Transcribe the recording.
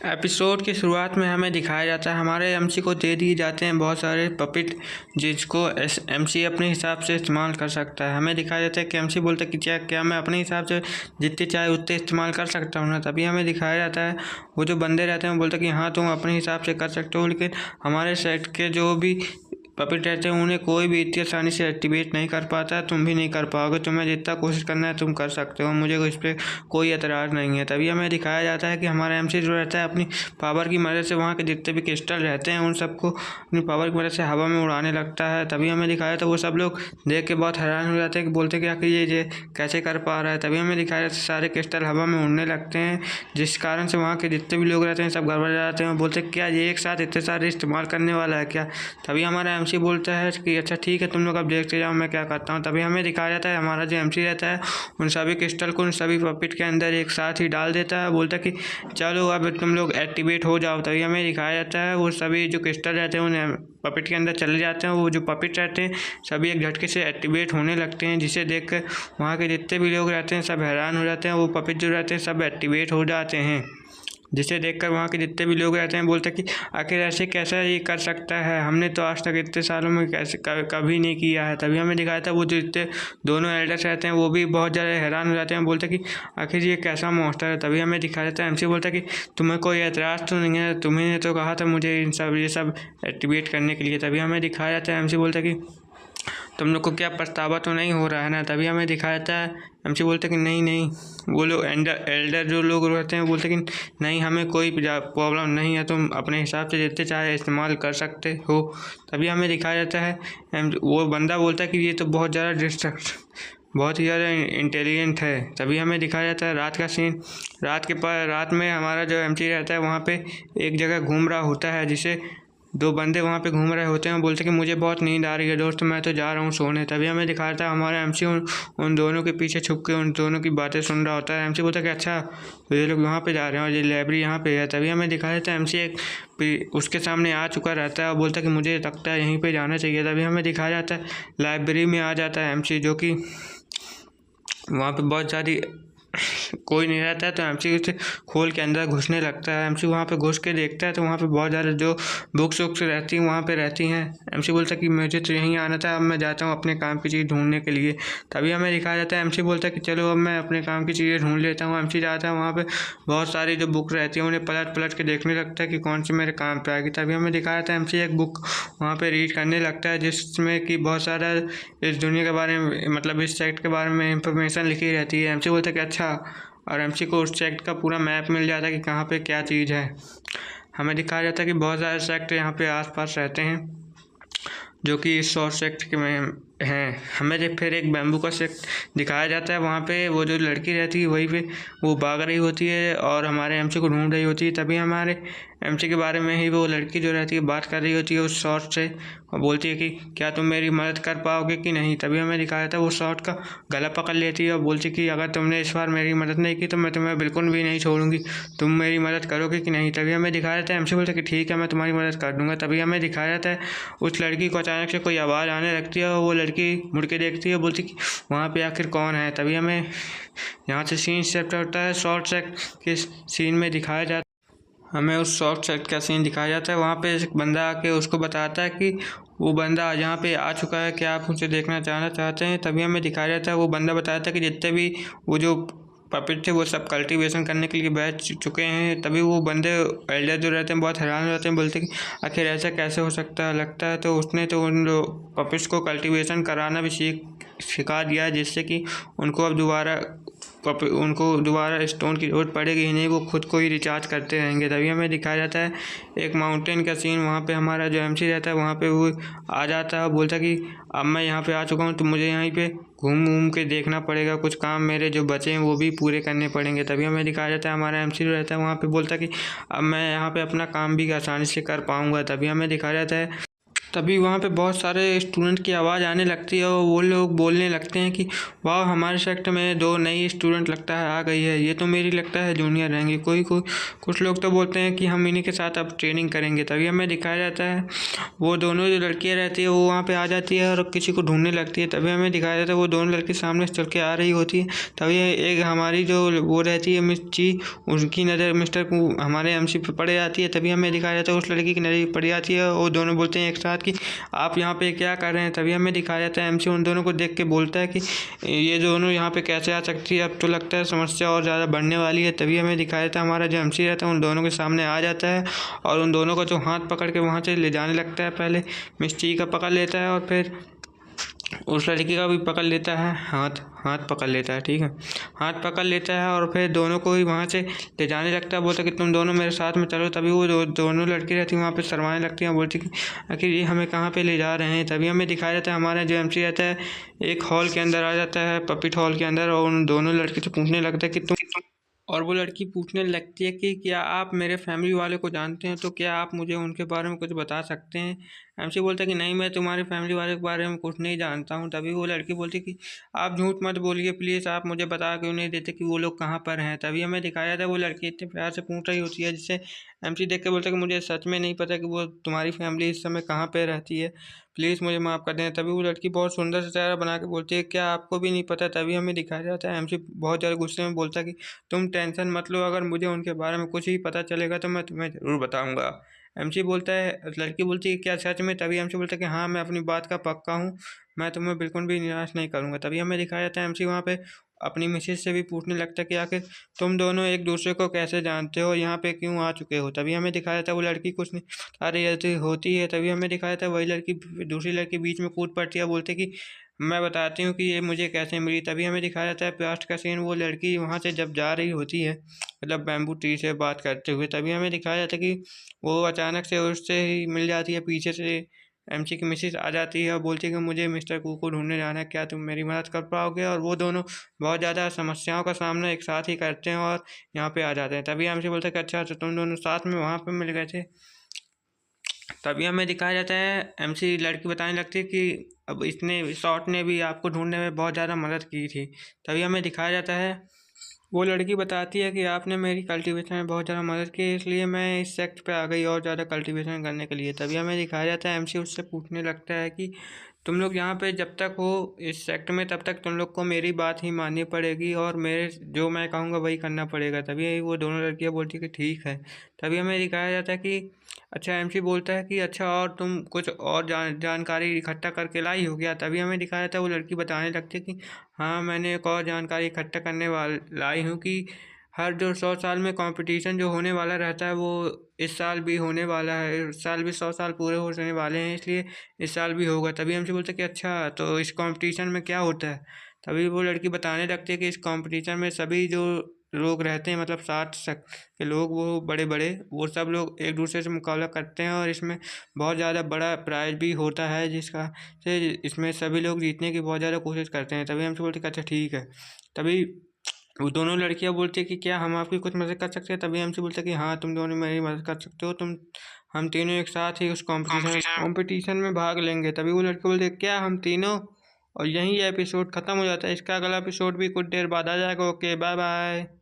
Episode की शुरुआत में हमें दिखाया जाता है हमारे एमसी को दे दिए जाते हैं बहुत सारे पपिट जिसको एमसी अपने हिसाब से इस्तेमाल कर सकता है। हमें दिखाया जाता है कि एमसी बोलता है कि क्या मैं अपने हिसाब से जितने चाहे उतने इस्तेमाल कर सकता हूँ ना। तभी हमें दिखाया जाता है वो जो बंदे रहते हैं वो बोलते हैं कि हाँ तुम अपने हिसाब से कर सकते हो, लेकिन हमारे सेट के जो भी पपिट रहते हैं उन्हें कोई भी इतनी आसानी से एक्टिवेट नहीं कर पाता है। तुम भी नहीं कर पाओगे, तुम्हें जितना कोशिश करना है तुम कर सकते हो, मुझे इस पर कोई एतराज़ नहीं है। तभी हमें दिखाया जाता है कि हमारा एमसी जो रहता है अपनी पावर की मदद से वहाँ के जितने भी क्रिस्टल रहते हैं उन सबको अपनी पावर की मदद से हवा में उड़ाने लगता है। तभी हमें दिखाया तो वो सब लोग देख के बहुत हैरान हो जाते हैं कि बोलते कि आखिर ये कैसे कर पा रहा है। तभी हमें दिखाया जाता है सारे क्रिस्टल हवा में उड़ने लगते हैं, जिस कारण से वहाँ के जितने भी लोग रहते हैं सब गड़बड़ जाते हैं। बोलते क्या ये एक साथ इतने सारे इस्तेमाल करने वाला है क्या। तभी हमारा एमसी बोलता है कि अच्छा ठीक है तुम लोग अब देखते जाओ मैं क्या करता हूँ। तभी हमें दिखाया जाता है हमारा जो एमसी रहता है उन सभी क्रिस्टल को उन सभी पपिट के अंदर एक साथ ही डाल देता है। बोलता है कि चलो अब तुम लोग एक्टिवेट हो जाओ। तभी हमें दिखाया जाता है वो सभी जो क्रिस्टल रहते हैं उन पपिट के अंदर चले जाते हैं। वो जो पपिट रहते हैं सभी एक झटके से एक्टिवेट होने लगते हैं, जिसे देख कर वहाँ के जितने भी लोग रहते हैं सब हैरान हो जाते हैं। वो पपिट जो रहते हैं सब एक्टिवेट हो जाते हैं, जिसे देखकर वहाँ के जितने भी लोग रहते हैं बोलते हैं कि आखिर ऐसे कैसा ये कर सकता है, हमने तो आज तक इतने सालों में कैसे कभी नहीं किया है। तभी हमें दिखाया था वो जो इतने दोनों एल्डर्स रहते हैं वो भी बहुत ज़्यादा हैरान हो जाते हैं, बोलते हैं कि आखिर ये कैसा मॉन्स्टर है। तभी हमें दिखाया जाता है एमसी बोलता है कि तुम्हें कोई एतराज़ तो नहीं है, तुम्हें तो कहा था मुझे ये सब एक्टिवेट करने के लिए। तभी हमें दिखाया जाता है एमसी बोलता है कि तुम लोग को क्या पछतावा तो नहीं हो रहा है ना। तभी हमें दिखाया जाता है एमसी बोलते कि नहीं वो लोग एल्डर जो लोग रहते हैं बोलते कि नहीं हमें कोई प्रॉब्लम नहीं है, तुम अपने हिसाब से जितने चाहे इस्तेमाल कर सकते हो। तभी हमें दिखाया जाता है वो बंदा बोलता है कि ये तो बहुत ज़्यादा बहुत ही ज़्यादा इंटेलिजेंट है। तभी हमें दिखाया जाता है रात का सीन। रात में हमारा जो एमसी रहता है वहाँ पे एक जगह घूम रहा होता है, जिसे दो बंदे वहाँ पे घूम रहे होते हैं। बोलते कि मुझे बहुत नींद आ रही है दोस्त, मैं तो जा रहा हूँ सोने। तभी हमें दिखाया था हमारा एमसी उन दोनों के पीछे छुप के उन दोनों की बातें सुन रहा होता है। एमसी बोलता है कि अच्छा तो ये लोग वहाँ पे जा रहे हैं और ये लाइब्रेरी यहाँ पे है। तभी हमें दिखाया था एमसी एक उसके सामने आ चुका रहता है और बोलता है कि मुझे लगता है यहीं पर जाना चाहिए। तभी हमें दिखाया जाता है लाइब्रेरी में आ जाता है एमसी, जो कि वहाँ पे बहुत सारी कोई नहीं रहता है। तो एमसी उसे खोल के अंदर घुसने लगता है। एमसी वहाँ पे घुस के देखता है तो वहाँ पे बहुत ज़्यादा जो बुक्स वुक्स रहती हैं वहाँ पे रहती हैं। एमसी बोलता है कि मुझे तो यहीं आना था, अब मैं जाता हूँ अपने काम की चीज़ ढूंढने के लिए। तभी हमें दिखाया जाता है एमसी बोलता है कि चलो अब मैं अपने काम की चीज़ें ढूंढ लेता हूँ। एमसी जाता है वहाँ पे बहुत सारी जो बुक रहती हैं उन्हें पलट पलट के देखने लगता है कि कौन सी मेरे काम पे आएगी। तभी हमें दिखाया जाता है एमसी एक बुक वहाँ पे रीड करने लगता है, जिसमें कि बहुत सारा इस दुनिया के बारे में मतलब इस सेक्ट के बारे में इंफॉर्मेशन लिखी रहती है। एमसी बोलता है कि अच्छा, और एमसी को उस सेक्ट का पूरा मैप मिल जाता है कि कहाँ पे क्या चीज़ है। हमें दिखाया जाता है कि बहुत सारे सेक्ट यहाँ पे आसपास रहते हैं जो कि इस शॉर्ट सेक्ट के में हैं। हमें फिर एक बैम्बू का सेक्ट दिखाया जाता है, वहाँ पे वो जो लड़की रहती है वहीं पे वो भाग रही होती है और हमारे एमसी को ढूंढ रही होती है। तभी हमारे एमसी के बारे में ही वो लड़की जो रहती है बात कर रही होती है उस शॉर्ट से, और बोलती है कि क्या तुम मेरी मदद कर पाओगे कि नहीं। तभी हमें दिखाया जाता है वो शॉर्ट का गला पकड़ लेती है और बोलती कि अगर तुमने इस बार मेरी मदद नहीं की तो मैं तुम्हें बिल्कुल भी नहीं छोड़ूंगी, तुम मेरी मदद करोगे कि नहीं। तभी हमें दिखाया जाता है एमसी बोलता है कि ठीक है मैं तुम्हारी मदद कर दूंगा। तभी हमें दिखाया जाता है उस लड़की को अचानक से कोई आवाज़ आने लगती है और वो लड़की मुड़ के देखती है, बोलती कि वहाँ पे आखिर कौन है। तभी हमें यहाँ से सीन शिफ्ट होता है शॉर्ट सेक्ट के सीन में दिखाया जाता है। हमें उस शॉर्ट सेक्ट का सीन दिखाया जाता है, वहाँ पे एक बंदा आके उसको बताता है कि वो बंदा यहाँ पे आ चुका है, क्या आप उसे देखना चाहते हैं। तभी हमें दिखाया जाता है वो बंदा बताता है कि जितने भी वो जो पपिट थे वो सब कल्टीवेशन करने के लिए बैठ चुके हैं। तभी वो बंदे एल्डर जो रहते हैं बहुत हैरान हो जाते हैं, बोलते कि आखिर ऐसा कैसे हो सकता है। लगता है तो उसने तो उन पपिट्स को कल्टीवेशन कराना भी सिखा दिया है, जिससे कि उनको अब दोबारा स्टोन की ज़रूरत पड़ेगी ही नहीं, वो खुद को ही रिचार्ज करते रहेंगे। तभी हमें दिखाया जाता है एक माउंटेन का सीन, वहाँ पे हमारा जो एमसी रहता है वहाँ पे वो आ जाता है, बोलता कि अब मैं यहाँ पे आ चुका हूँ तो मुझे यहीं पे घूम के देखना पड़ेगा, कुछ काम मेरे जो बचे हैं वो भी पूरे करने पड़ेंगे। तभी हमें दिखाया जाता है हमारा एमसी जो रहता है वहाँ पे बोलता कि अब मैं यहाँ पे अपना काम भी आसानी से कर पाऊँगा। तभी हमें दिखाया जाता है तभी वहाँ पे बहुत सारे स्टूडेंट की आवाज़ आने लगती है और वो लोग बोलने लगते हैं कि वाह, हमारे सेक्टर में 2 नई स्टूडेंट लगता है आ गई है, ये तो मेरी लगता है जूनियर रहेंगी। कोई कोई कुछ लोग तो बोलते हैं कि हम इन्हीं के साथ अब ट्रेनिंग करेंगे। तभी हमें दिखाया जाता है वो दोनों जो लड़कियाँ रहती है वो वहाँ पे आ जाती है और किसी को ढूंढने लगती है। तभी हमें दिखाया जाता है वो दोनों लड़की सामने से चल के आ रही होती है। तभी एक हमारी जो वो रहती है मिस ची, उसकी नज़र मिस्टर को हमारे एमसी पे पड़ जाती है। तभी हमें दिखाया जाता है उस लड़की की नज़र पड़ जाती है और दोनों बोलते हैं एक साथ कि आप यहाँ पे क्या कर रहे हैं। तभी हमें दिखाया जाता है एमसी उन दोनों को देख के बोलता है कि ये दोनों यहाँ पे कैसे आ सकती है, अब तो लगता है समस्या और ज़्यादा बढ़ने वाली है। तभी हमें दिखाया जाता है हमारा जो एमसी रहता है उन दोनों के सामने आ जाता है और उन दोनों का जो हाथ पकड़ के वहाँ से ले जाने लगता है। पहले मिस्टी का पकड़ लेता है और फिर उस लड़की का भी पकड़ लेता है, हाथ हाथ पकड़ लेता है, ठीक है, हाथ पकड़ लेता है और फिर दोनों को ही वहाँ से ले जाने लगता है। बोलता है कि तुम दोनों मेरे साथ में चलो। तभी वो दोनों लड़की रहती हैं वहाँ पे शर्माने लगती हैं, बोलती कि आखिर ये हमें कहाँ पे ले जा रहे हैं। तभी हमें दिखाया जाता है हमारा जो एमसी रहता है एक हॉल के अंदर आ जाता है, पपिट हॉल के अंदर, और उन दोनों लड़की से पूछने लगता है कि तुम, और वो लड़की पूछने लगती है कि क्या आप मेरे फैमिली वाले को जानते हैं, तो क्या आप मुझे उनके बारे में कुछ बता सकते हैं। एमसी बोलता है कि नहीं, मैं तुम्हारे फैमिली वाले के बारे में कुछ नहीं जानता हूँ। तभी वो लड़की बोलती है कि आप झूठ मत बोलिए प्लीज़, आप मुझे बता क्यों नहीं देते कि वो लोग कहाँ पर हैं। तभी हमें दिखाया जाता है वो लड़की इतने प्यार से पूछ रही होती है जिससे एमसी देख के बोलता है कि मुझे सच में नहीं पता कि वो तुम्हारी फैमिली इस समय कहाँ पर रहती है, प्लीज़ मुझे माफ़ कर दें। तभी वो लड़की बहुत सुंदर सा चेहरा बना के बोलती है क्या आपको भी नहीं पता। तभी हमें दिखाया जाता है एमसी बहुत ज़्यादा गुस्से में बोलता है कि तुम टेंशन मत लो, अगर मुझे उनके बारे में कुछ ही पता चलेगा तो मैं तुम्हें ज़रूर बताऊंगा। एमसी बोलता है, लड़की बोलती है क्या सच में। तभी एमसी बोलता है कि हाँ, मैं अपनी बात का पक्का हूँ, मैं तुम्हें बिल्कुल भी निराश नहीं करूँगा। तभी हमें दिखाया जाता है एमसी वहाँ पे अपनी मिसेज से भी पूछने लगता है कि आखिर तुम दोनों एक दूसरे को कैसे जानते हो, यहाँ पे क्यों आ चुके हो। तभी हमें दिखाया जाता है वो लड़की कुछ नहीं अरे ऐसी होती है। तभी हमें दिखाया जाता है वही लड़की दूसरी लड़की बीच में कूद पड़ती है, बोलते कि मैं बताती हूँ कि ये मुझे कैसे मिली। तभी हमें दिखाया जाता है पास्ट का सीन, वो लड़की वहाँ से जब जा रही होती है मतलब बैम्बू ट्री से बात करते हुए। तभी हमें दिखाया जाता है कि वो अचानक से उससे ही मिल जाती है, पीछे से एमसी की मिसेज आ जाती है और बोलती है कि मुझे मिस्टर कू को ढूंढने जाना है, क्या तुम मेरी मदद कर पाओगे। और वो दोनों बहुत ज़्यादा समस्याओं का सामना एक साथ ही करते हैं और यहाँ पे आ जाते हैं। तभी एमसी बोलता है कि अच्छा, तो तुम दोनों साथ में वहाँ पे मिल गए थे। तभी हमें दिखाया जाता है एमसी लड़की बताने लगती है कि अब इसने शॉट ने भी आपको ढूंढने में बहुत ज़्यादा मदद की थी। तभी हमें दिखाया जाता है वो लड़की बताती है कि आपने मेरी कल्टीवेशन में बहुत ज़्यादा मदद की, इसलिए मैं इस सेक्ट पे आ गई और ज़्यादा कल्टीवेशन करने के लिए। तभी हमें दिखाया जाता है एमसी उससे पूछने लगता है कि तुम लोग यहाँ पे जब तक हो इस सेक्ट में तब तक तुम लोग को मेरी बात ही माननी पड़ेगी और मेरे जो मैं कहूँगा वही करना पड़ेगा। तभी वो दोनों लड़कियाँ बोलती है कि ठीक है। तभी हमें दिखाया जाता है कि अच्छा, एमसी बोलता है कि अच्छा, और तुम कुछ और जानकारी इकट्ठा करके लाई हो गया। तभी हमें दिखाया जाता है वो लड़की बताने लगती है कि हाँ, मैंने एक और जानकारी इकट्ठा करने लाई हूँ कि हर जो 100 साल में कंपटीशन जो होने वाला रहता है वो इस साल भी होने वाला है। इस साल भी 100 साल पूरे होने वाले हैं, इसलिए इस साल भी होगा। तभी हमसे बोलते हैं कि अच्छा, तो इस कंपटीशन में क्या होता है। तभी वो लड़की बताने लगती है कि इस कंपटीशन में सभी जो लोग रहते हैं मतलब 60 के लोग, वो बड़े बड़े वो सब लोग एक दूसरे से मुकाबला करते हैं और इसमें बहुत ज़्यादा बड़ा प्राइज भी होता है जिसका से इसमें सभी लोग जीतने की बहुत ज़्यादा कोशिश करते हैं। तभी हमसे बोलते हैं कि अच्छा ठीक है। तभी वो दोनों लड़कियां बोलती है कि क्या हम आपकी कुछ मदद कर सकते हैं। तभी हमसे बोलते हैं कि हाँ, तुम दोनों मेरी मदद कर सकते हो, तुम हम तीनों एक साथ ही उस कंपटीशन में भाग लेंगे। तभी वो लड़के बोलते हैं क्या हम तीनों, और यहीं ये एपिसोड ख़त्म हो जाता है। इसका अगला एपिसोड भी कुछ देर बाद आ जाएगा। Okay, bye bye.